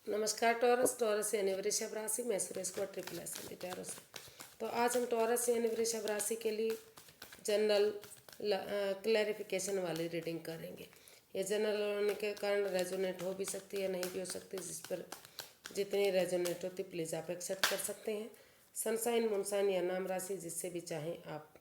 नमस्कार taurus. Taurus यानी वृषभ राशि में सुरेश को ट्रिपल एस टैरो से। तो आज हम टॉरस यानी वृषभ राशि के लिए जनरल क्लैरिफिकेशन वाली रीडिंग करेंगे। ये जनरल होने के कारण रेजोनेट हो भी सकती है, नहीं भी हो सकती। जिस पर जितनी रेजोनेट होती प्लीज़ आप एक्सेप्ट कर सकते हैं। सनसाइन मुनसाइन या नाम राशि जिससे भी चाहें आप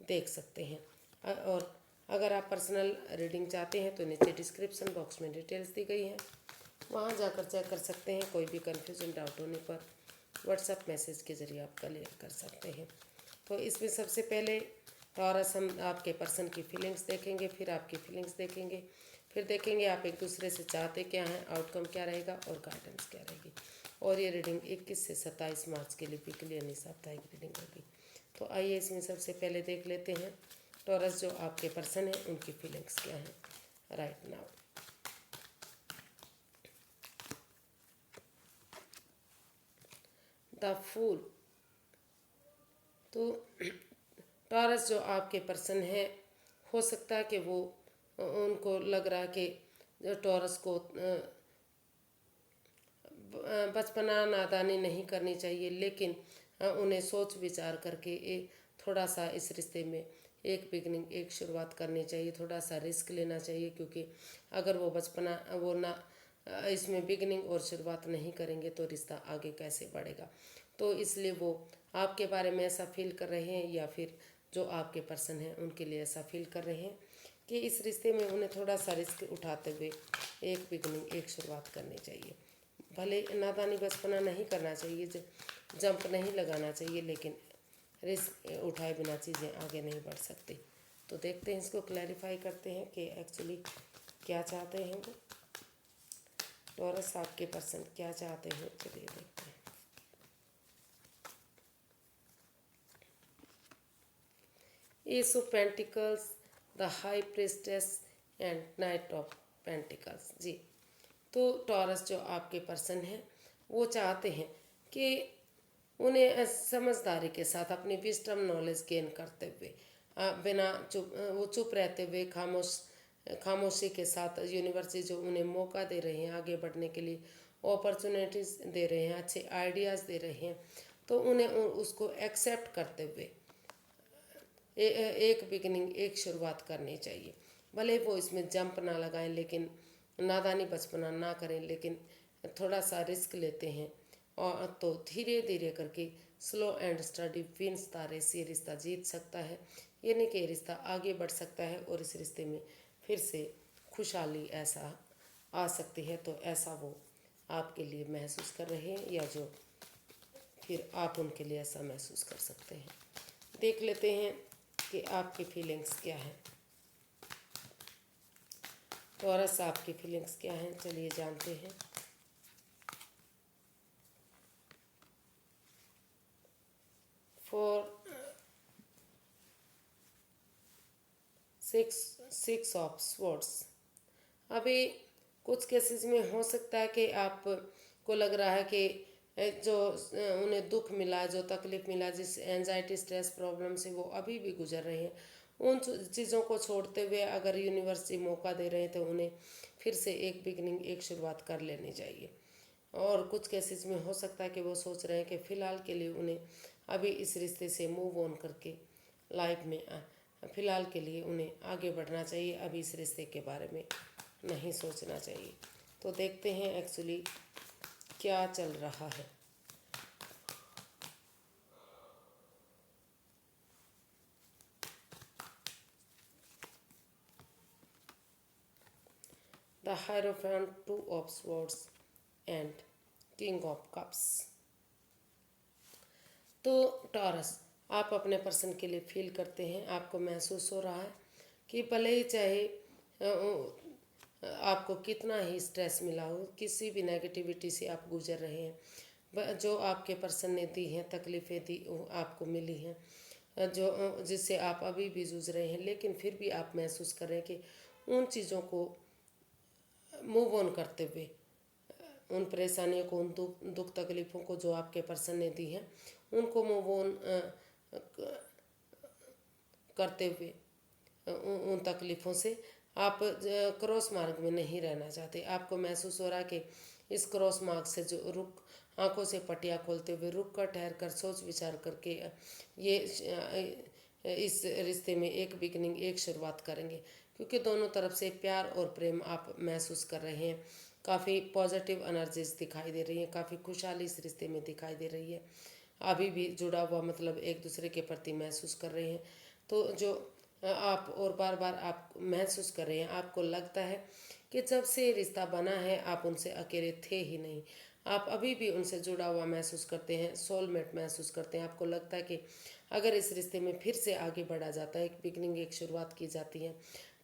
देख सकते हैं। और अगर आप पर्सनल रीडिंग चाहते हैं तो नीचे डिस्क्रिप्शन बॉक्स में डिटेल्स दी गई हैं, वहाँ जाकर चेक कर सकते हैं। कोई भी कन्फ्यूजन डाउट होने पर व्हाट्सएप मैसेज के ज़रिए आप क्लियर कर सकते हैं। तो इसमें सबसे पहले टॉरस हम आपके पर्सन की फीलिंग्स देखेंगे, फिर आपकी फीलिंग्स देखेंगे, फिर देखेंगे आप एक दूसरे से चाहते क्या हैं, आउटकम क्या रहेगा और गाइडेंस क्या रहेगी। और ये रीडिंग 21 से 27 मार्च के लिए वीकली यानी साप्ताहिक रीडिंग होगी। तो आइए इसमें सबसे पहले देख लेते हैं टॉरस जो आपके पर्सन हैं उनकी फीलिंग्स क्या हैं राइट नाउ। The fool. तो टॉरस जो आपके पर्सन है, हो सकता है कि वो उनको लग रहा है कि जो टॉरस को बचपना नादानी नहीं करनी चाहिए, लेकिन उन्हें सोच विचार करके थोड़ा सा इस रिश्ते में एक बिगनिंग एक शुरुआत करनी चाहिए, थोड़ा सा रिस्क लेना चाहिए। क्योंकि अगर वो बचपना वो ना इसमें बिगनिंग और शुरुआत नहीं करेंगे तो रिश्ता आगे कैसे बढ़ेगा। तो इसलिए वो आपके बारे में ऐसा फील कर रहे हैं या फिर जो आपके पर्सन हैं उनके लिए ऐसा फील कर रहे हैं कि इस रिश्ते में उन्हें थोड़ा सा रिस्क उठाते हुए एक बिगनिंग एक शुरुआत करनी चाहिए। भले नादानी बचपना नहीं करना चाहिए, जंप नहीं लगाना चाहिए, लेकिन रिस्क उठाए बिना चीज़ें आगे नहीं बढ़ सकती। तो देखते हैं, इसको क्लैरिफाई करते हैं कि एक्चुअली क्या चाहते हैं वो टॉरस, आपके पर्सन क्या चाहते हैं। चलिए देखते हैं। Ace of pentacles, the high priestess and knight of pentacles. जी, तो टॉरस जो आपके पर्सन हैं वो चाहते हैं कि उन्हें समझदारी के साथ अपनी विस्डम नॉलेज गेन करते हुए बिना वो चुप रहते हुए खामोशी के साथ यूनिवर्सिटी जो उन्हें मौका दे रहे हैं आगे बढ़ने के लिए, अपॉर्चुनिटीज़ दे रहे हैं, अच्छे आइडियाज़ दे रहे हैं, तो उन्हें उसको एक्सेप्ट करते हुए एक बिगिनिंग एक शुरुआत करनी चाहिए। भले वो इसमें जंप ना लगाएं, लेकिन नादानी बचपना ना करें, लेकिन थोड़ा सा रिस्क लेते हैं और तो धीरे धीरे करके slow and study wins the race, ये रिश्ता जीत सकता है, यानी कि रिश्ता आगे बढ़ सकता है और इस रिश्ते में फिर से खुशहाली ऐसा आ सकती है। तो ऐसा वो आपके लिए महसूस कर रहे हैं या जो फिर आप उनके लिए ऐसा महसूस कर सकते हैं। देख लेते हैं कि आपकी फीलिंग्स क्या हैं टॉरस, आपकी फीलिंग्स क्या हैं, चलिए जानते हैं। For six of swords. अभी कुछ केसेस में हो सकता है कि आपको लग रहा है कि जो उन्हें दुख मिला, जो तकलीफ मिला, जिस एंजाइटी स्ट्रेस प्रॉब्लम से वो अभी भी गुजर रहे हैं, उन चीज़ों को छोड़ते हुए अगर यूनिवर्सिटी मौका दे रहे हैं तो उन्हें फिर से एक बिगनिंग एक शुरुआत कर लेनी चाहिए। और कुछ केसेस में हो सकता है कि वो सोच रहे हैं कि फ़िलहाल के लिए उन्हें अभी इस रिश्ते से मूव ऑन करके लाइफ में फ़िलहाल के लिए उन्हें आगे बढ़ना चाहिए, अभी इस रिश्ते के बारे में नहीं सोचना चाहिए। तो देखते हैं एक्चुअली क्या चल रहा है। The hierophant, two of swords and king of cups. तो टॉरस, आप अपने पर्सन के लिए फील करते हैं, आपको महसूस हो रहा है कि भले ही चाहे आपको कितना ही स्ट्रेस मिला हो, किसी भी नेगेटिविटी से आप गुजर रहे हैं, जो आपके पर्सन ने दी हैं तकलीफ़ें दी आपको मिली हैं, जो जिससे आप अभी भी जूझ रहे हैं, लेकिन फिर भी आप महसूस कर रहे हैं कि उन चीज़ों को मूव ऑन करते हुए, उन परेशानियों को, उन दुख तकलीफ़ों को जो आपके पर्सन ने दी हैं उनको मूव ऑन करते हुए उन तकलीफ़ों से आप क्रॉस मार्ग में नहीं रहना चाहते। आपको महसूस हो रहा है कि इस क्रॉस मार्ग से जो रुक आंखों से पटिया खोलते हुए रुक कर ठहर कर सोच विचार करके ये इस रिश्ते में एक बिगनिंग एक शुरुआत करेंगे, क्योंकि दोनों तरफ से प्यार और प्रेम आप महसूस कर रहे हैं। काफ़ी पॉजिटिव एनर्जीज दिखाई दे रही हैं, काफ़ी खुशहाली इस रिश्ते में दिखाई दे रही है। अभी भी जुड़ा हुआ मतलब एक दूसरे के प्रति महसूस कर रहे हैं। तो जो आप और बार बार आप महसूस कर रहे हैं, आपको लगता है कि जब से रिश्ता बना है आप उनसे अकेले थे ही नहीं। आप अभी भी उनसे जुड़ा हुआ महसूस करते हैं, सोलमेट महसूस करते हैं। आपको लगता है कि अगर इस रिश्ते में फिर से आगे बढ़ा जाता है, एक बिगनिंग एक शुरुआत की जाती है,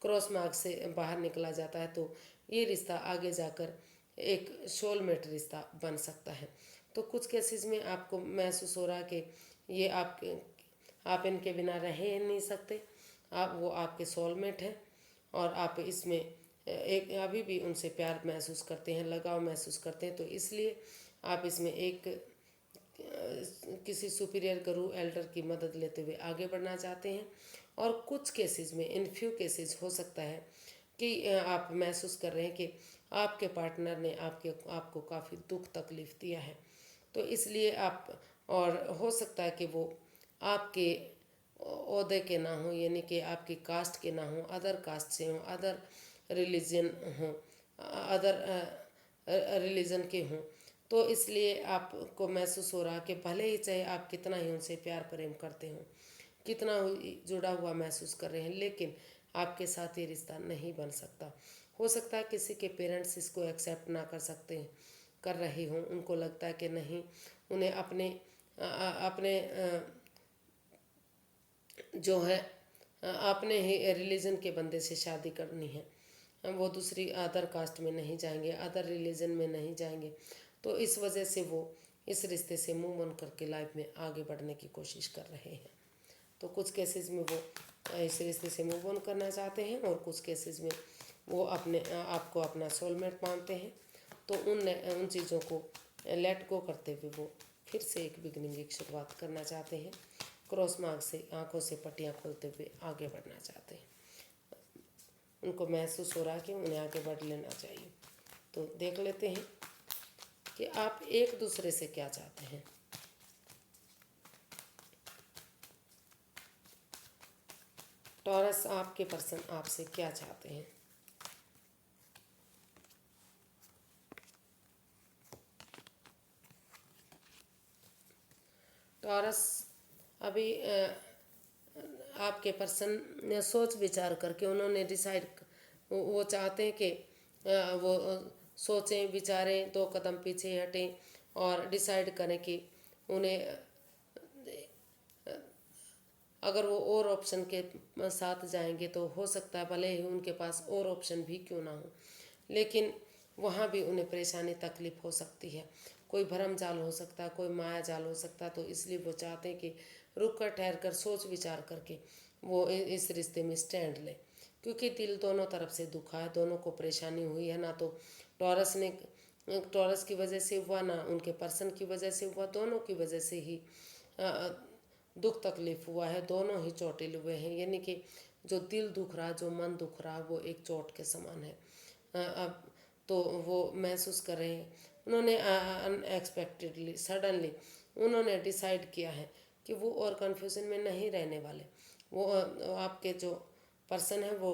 क्रॉस मार्ग से बाहर निकला जाता है, तो ये रिश्ता आगे जाकर एक सोलमेट रिश्ता बन सकता है। तो कुछ केसेस में आपको महसूस हो रहा है कि ये आप इनके बिना रह ही नहीं सकते, आप वो आपके सोलमेट हैं और आप इसमें एक अभी भी उनसे प्यार महसूस करते हैं, लगाव महसूस करते हैं। तो इसलिए आप इसमें एक किसी सुपीरियर गुरु एल्डर की मदद लेते हुए आगे बढ़ना चाहते हैं। और कुछ केसेस में, इन फ्यू केसेस हो सकता है कि आप महसूस कर रहे हैं कि आपके पार्टनर ने आपको काफ़ी दुख तकलीफ दिया है। तो इसलिए आप, और हो सकता है कि वो आपके ओहदे के ना हो, यानी कि आपकी कास्ट के ना हो, अदर कास्ट से हो, अदर रिलीजन हो, अदर रिलीजन के हों। तो इसलिए आपको महसूस हो रहा कि भले ही चाहे आप कितना ही उनसे प्यार प्रेम करते हो, कितना जुड़ा हुआ महसूस कर रहे हैं, लेकिन आपके साथ ये रिश्ता नहीं बन सकता। हो सकता है किसी के पेरेंट्स इसको एक्सेप्ट ना कर सकते हैं, कर रहे हों। उनको लगता है कि नहीं, उन्हें अपने अपने जो है अपने ही रिलीजन के बंदे से शादी करनी है, वो दूसरी अदर कास्ट में नहीं जाएंगे, अदर रिलीजन में नहीं जाएंगे। तो इस वजह से वो इस रिश्ते से मूव ऑन करके लाइफ में आगे बढ़ने की कोशिश कर रहे हैं। तो कुछ केसेस में वो इस रिश्ते से मूव ऑन करना चाहते हैं और कुछ केसेस में वो अपने आपको अपना सोलमेट मानते हैं। तो उन चीज़ों को लेट गो करते हुए वो फिर से एक बिगनिंग एक शुरुआत करना चाहते हैं, क्रॉस मार्ग से आंखों से पट्टियाँ खोलते हुए आगे बढ़ना चाहते हैं। उनको महसूस हो रहा है कि उन्हें आगे बढ़ लेना चाहिए। तो देख लेते हैं कि आप एक दूसरे से क्या चाहते हैं। टॉरस, आपके पर्सन आपसे क्या चाहते हैं? टॉरस, अभी आपके पर्सन ने सोच विचार करके उन्होंने डिसाइड, वो चाहते हैं कि वो सोचें विचारें, दो कदम पीछे हटें और डिसाइड करें कि उन्हें अगर वो और ऑप्शन के साथ जाएंगे तो हो सकता है भले ही उनके पास और ऑप्शन भी क्यों ना हो, लेकिन वहाँ भी उन्हें परेशानी तकलीफ हो सकती है। कोई भरम जाल हो सकता है, कोई माया जाल हो सकता है। तो इसलिए वो चाहते हैं कि रुक कर ठहर कर सोच विचार करके वो इस रिश्ते में स्टैंड लें, क्योंकि दिल दोनों तरफ से दुखा है, दोनों को परेशानी हुई है। ना तो टॉरस की वजह से हुआ, ना उनके पर्सन की वजह से हुआ, दोनों की वजह से ही दुख तकलीफ हुआ है। दोनों ही चोटिल हुए हैं, यानी कि जो दिल दुख रहा, जो मन दुख रहा, वो एक चोट के समान है। अब तो वो महसूस कर रहे हैं, उन्होंने अनएक्सपेक्टेडली सडनली उन्होंने डिसाइड किया है कि वो और कन्फ्यूज़न में नहीं रहने वाले। वो आपके जो पर्सन है वो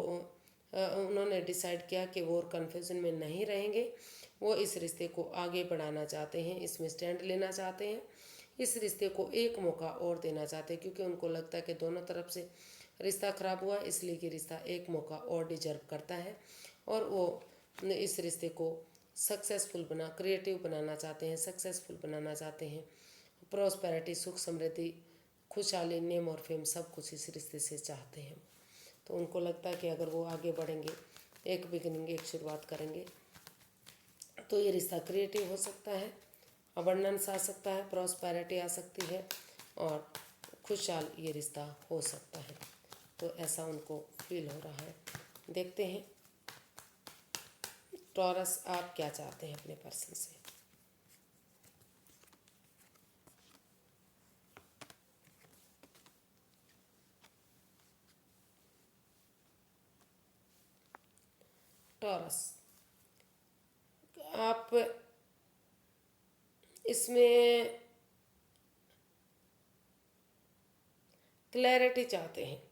उन्होंने डिसाइड किया कि वो और कन्फ्यूज़न में नहीं रहेंगे। वो इस रिश्ते को आगे बढ़ाना चाहते हैं, इसमें स्टैंड लेना चाहते हैं, इस रिश्ते को एक मौका और देना चाहते हैं, क्योंकि उनको लगता है कि दोनों तरफ से रिश्ता खराब हुआ, इसलिए कि रिश्ता एक मौका और डिजर्व करता है। और वो इस रिश्ते को सक्सेसफुल क्रिएटिव बनाना चाहते हैं, सक्सेसफुल बनाना चाहते हैं। प्रॉस्पेरिटी, सुख समृद्धि, खुशहाली, नेम और फेम सब कुछ इस रिश्ते से चाहते हैं। तो उनको लगता है कि अगर वो आगे बढ़ेंगे, एक बिगिनिंग एक शुरुआत करेंगे, तो ये रिश्ता क्रिएटिव हो सकता है, अबंडेंस आ सकता है, प्रॉस्पेरिटी आ सकती है और खुशहाल ये रिश्ता हो सकता है। तो ऐसा उनको फील हो रहा है। देखते हैं टॉरस, आप क्या चाहते हैं अपने पर्सन से। टॉरस, आप इसमें क्लैरिटी चाहते हैं,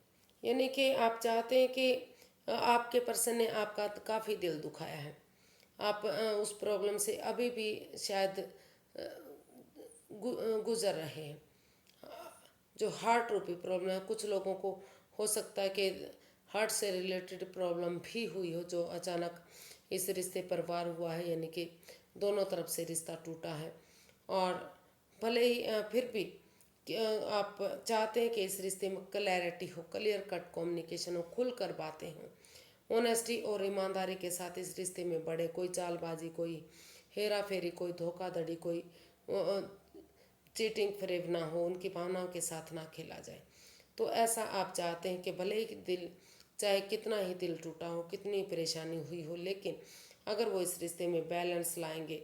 यानी कि आप चाहते हैं कि आपके पर्सन ने आपका काफ़ी दिल दुखाया है, आप उस प्रॉब्लम से अभी भी शायद गुजर रहे हैं। जो हार्ट रूपी प्रॉब्लम है, कुछ लोगों को हो सकता है कि हार्ट से रिलेटेड प्रॉब्लम भी हुई हो, जो अचानक इस रिश्ते पर वार हुआ है, यानी कि दोनों तरफ से रिश्ता टूटा है। और भले ही फिर भी आप चाहते हैं कि इस रिश्ते में क्लैरिटी हो, क्लियर कट कम्युनिकेशन हो, खुलकर बातें हों, ऑनेस्टी और ईमानदारी के साथ इस रिश्ते में बढ़े। कोई चालबाजी, कोई हेरा फेरी, कोई धोखाधड़ी, कोई चीटिंग फरेब ना हो, उनकी भावनाओं के साथ ना खेला जाए। तो ऐसा आप चाहते हैं कि भले ही दिल, चाहे कितना ही दिल टूटा हो, कितनी परेशानी हुई हो, लेकिन अगर वो इस रिश्ते में बैलेंस लाएंगे,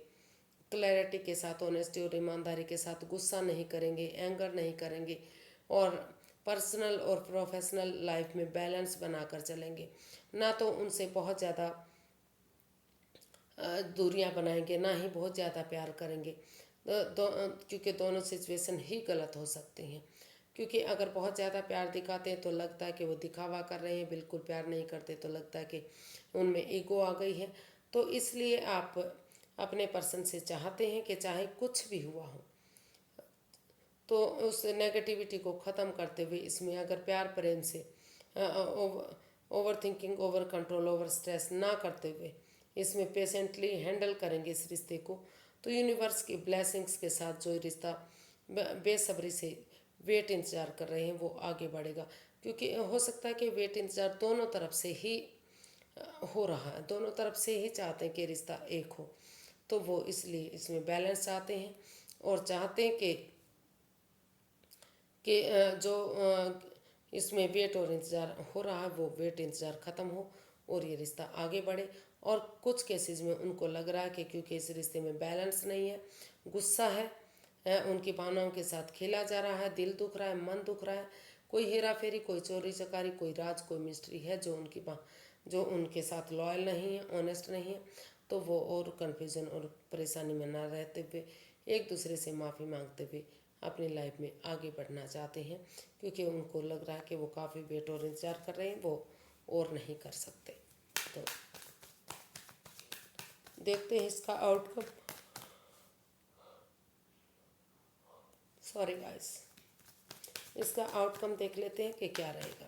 क्लैरिटी के साथ, ऑनेस्टी और ईमानदारी के साथ, गुस्सा नहीं करेंगे, एंगर नहीं करेंगे, और पर्सनल और प्रोफेशनल लाइफ में बैलेंस बनाकर चलेंगे, ना तो उनसे बहुत ज़्यादा दूरियां बनाएंगे, ना ही बहुत ज़्यादा प्यार करेंगे। क्योंकि दोनों सिचुएशन ही गलत हो सकती हैं। क्योंकि अगर बहुत ज़्यादा प्यार दिखाते हैं तो लगता है कि वो दिखावा कर रहे हैं, बिल्कुल प्यार नहीं करते तो लगता है कि उनमें ईगो आ गई है। तो इसलिए आप अपने पर्सन से चाहते हैं कि चाहे कुछ भी हुआ हो, तो उस नेगेटिविटी को ख़त्म करते हुए इसमें अगर प्यार प्रेम से over thinking, over control, over stress ना करते हुए इसमें पेशेंटली हैंडल करेंगे इस रिश्ते को, तो यूनिवर्स की ब्लेसिंग्स के साथ जो रिश्ता बेसब्री से वेट इंतज़ार कर रहे हैं वो आगे बढ़ेगा। क्योंकि हो सकता है कि वेट इंतज़ार दोनों तरफ से ही हो रहा है, दोनों तरफ से ही चाहते हैं कि रिश्ता एक हो, तो वो इसलिए इसमें बैलेंस चाहते हैं और चाहते हैं कि जो इसमें वेट और इंतज़ार हो रहा है वो वेट इंतज़ार ख़त्म हो और ये रिश्ता आगे बढ़े। और कुछ केसेस में उनको लग रहा है कि क्योंकि इस रिश्ते में बैलेंस नहीं है, गुस्सा है, उनकी भावनाओं के साथ खेला जा रहा है, दिल दुख रहा है, मन दुख रहा है, कोई हेरा फेरी, कोई चोरी चकारी, कोई राज, कोई मिस्ट्री है जो उनके साथ लॉयल नहीं है, ऑनेस्ट नहीं है, तो वो और कन्फ्यूज़न और परेशानी में ना रहते हुए एक दूसरे से माफ़ी मांगते हुए अपनी लाइफ में आगे बढ़ना चाहते हैं। क्योंकि उनको लग रहा है कि वो काफ़ी वेट और इंतज़ार कर रहे हैं, वो और नहीं कर सकते। तो देखते हैं इसका आउटकम। सॉरी गाइस, इसका आउटकम देख लेते हैं कि क्या रहेगा।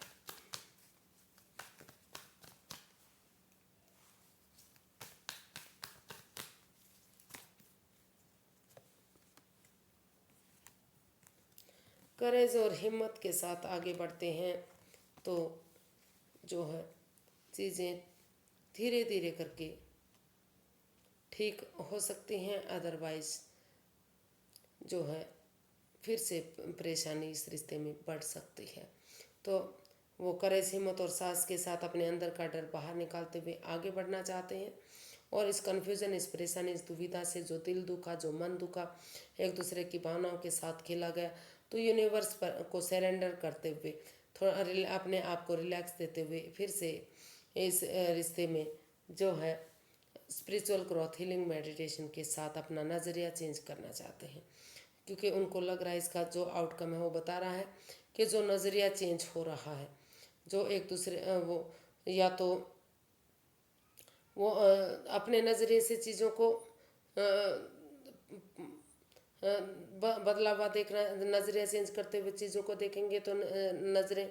करेज और हिम्मत के साथ आगे बढ़ते हैं तो जो है चीज़ें धीरे धीरे करके ठीक हो सकती हैं, अदरवाइज जो है फिर से परेशानी इस रिश्ते में बढ़ सकती है। तो वो करेज, हिम्मत और साहस के साथ अपने अंदर का डर बाहर निकालते हुए आगे बढ़ना चाहते हैं और इस कन्फ्यूज़न, इस परेशानी, इस दुविधा से जो दिल दुखा, जो मन दुखा, एक दूसरे की भावनाओं के साथ खेला गया, तो यूनिवर्स पर को सरेंडर करते हुए, थोड़ा अपने आप को रिलैक्स देते हुए फिर से इस रिश्ते में जो है स्पिरिचुअल ग्रोथ, हीलिंग, मेडिटेशन के साथ अपना नज़रिया चेंज करना चाहते हैं। क्योंकि उनको लग रहा है, इसका जो आउटकम है वो बता रहा है कि जो नज़रिया चेंज हो रहा है, जो एक दूसरे वो या तो वो अपने नज़रिए से चीज़ों को बदला हुआ देख रहा है, नज़रिया चेंज करते हुए चीज़ों को देखेंगे तो नज़रें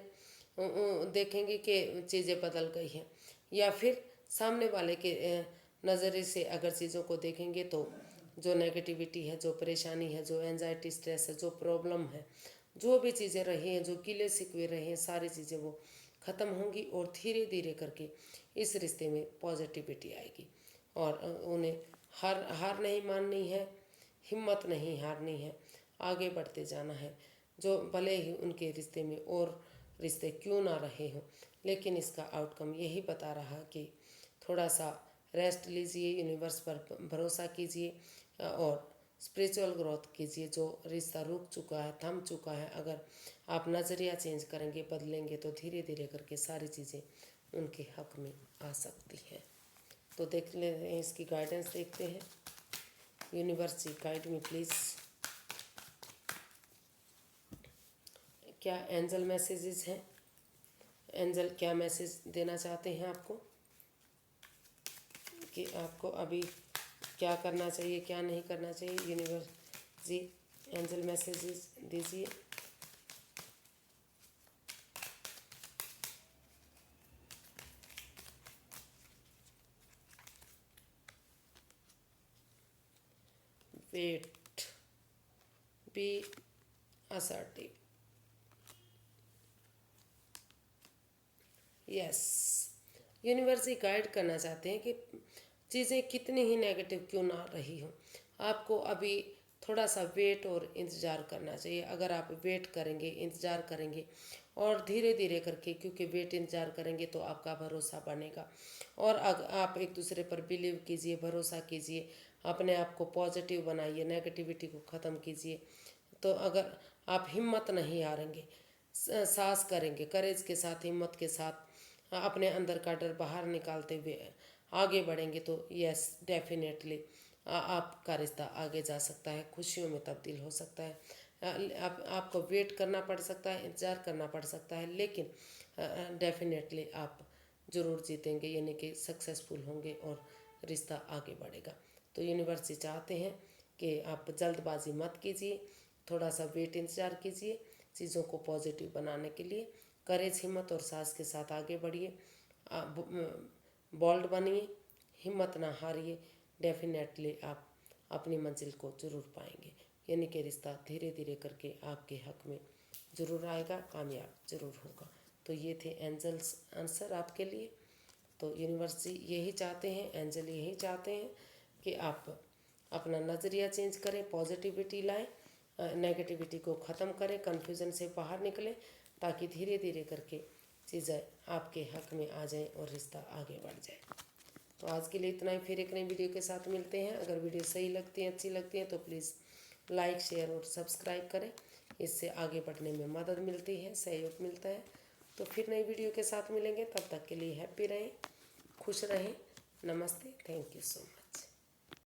देखेंगे कि चीज़ें बदल गई हैं, या फिर सामने वाले के नज़रिए से अगर चीज़ों को देखेंगे तो जो नेगेटिविटी है, जो परेशानी है, जो एंजाइटी, स्ट्रेस है, जो प्रॉब्लम है, जो भी चीज़ें रही हैं, जो गिले शिकवे रहे हैं, सारी चीज़ें वो ख़त्म होंगी और धीरे धीरे करके इस रिश्ते में पॉजिटिविटी आएगी। और उन्हें हार हार नहीं माननी है, हिम्मत नहीं हारनी है, आगे बढ़ते जाना है। जो भले ही उनके रिश्ते में और रिश्ते क्यों ना रहे हों, लेकिन इसका आउटकम यही बता रहा कि थोड़ा सा रेस्ट लीजिए, यूनिवर्स पर भरोसा कीजिए और स्पिरिचुअल ग्रोथ कीजिए। जो रिश्ता रुक चुका है, थम चुका है, अगर आप नज़रिया चेंज करेंगे, बदलेंगे, तो धीरे धीरे करके सारी चीज़ें उनके हक में आ सकती हैं। तो देख लेते हैं, इसकी गाइडेंस देखते हैं। Universe ji guide me please, क्या एंजल मैसेजेस हैं, एंजल क्या मैसेज देना चाहते हैं आपको, कि आपको अभी क्या करना चाहिए क्या नहीं करना चाहिए। यूनिवर्स जी एंजल मैसेजेस दीजिए। Wait, be assertive, yes. Universe ही गाइड करना चाहते हैं कि चीज़ें कितनी ही नेगेटिव क्यों ना रही हो, आपको अभी थोड़ा सा वेट और इंतज़ार करना चाहिए। अगर आप वेट करेंगे, इंतज़ार करेंगे और धीरे धीरे करके, क्योंकि वेट इंतज़ार करेंगे तो आपका भरोसा बनेगा। और आप एक दूसरे पर बिलीव कीजिए, भरोसा कीजिए, अपने आप को पॉजिटिव बनाइए, नेगेटिविटी को ख़त्म कीजिए। तो अगर आप हिम्मत नहीं हारेंगे, साहस करेंगे, करेज के साथ, हिम्मत के साथ अपने अंदर का डर बाहर निकालते हुए आगे बढ़ेंगे, तो यस डेफिनेटली आपका रिश्ता आगे जा सकता है, खुशियों में तब्दील हो सकता है। आपको वेट करना पड़ सकता है, इंतज़ार करना पड़ सकता है, लेकिन डेफिनेटली आप ज़रूर जीतेंगे, यानी कि सक्सेसफुल होंगे और रिश्ता आगे बढ़ेगा। तो यूनिवर्स चाहते हैं कि आप जल्दबाजी मत कीजिए, थोड़ा सा वेट इंतज़ार कीजिए, चीज़ों को पॉजिटिव बनाने के लिए करेज, हिम्मत और साहस के साथ आगे बढ़िए, बोल्ड बनिए, हिम्मत ना हारिए। डेफिनेटली आप अपनी मंजिल को ज़रूर पाएंगे, यानी कि रिश्ता धीरे धीरे करके आपके हक में ज़रूर आएगा, कामयाब ज़रूर होगा। तो ये थे एंजल्स आंसर आपके लिए। तो यूनिवर्स जी यही चाहते हैं, एंजल यही चाहते हैं कि आप अपना नज़रिया चेंज करें, पॉजिटिविटी लाएं, नेगेटिविटी को ख़त्म करें, कन्फ्यूज़न से बाहर निकलें, ताकि धीरे धीरे करके चीज़ें आपके हक में आ जाएं और रिश्ता आगे बढ़ जाए। तो आज के लिए इतना ही, फिर एक नई वीडियो के साथ मिलते हैं। अगर वीडियो सही लगती है, अच्छी लगती है, तो प्लीज़ लाइक, शेयर और सब्सक्राइब करें, इससे आगे बढ़ने में मदद मिलती है, सहयोग मिलता है। तो फिर नई वीडियो के साथ मिलेंगे, तब तक के लिए हैप्पी रहें, खुश रहें। नमस्ते, थैंक यू सो मच।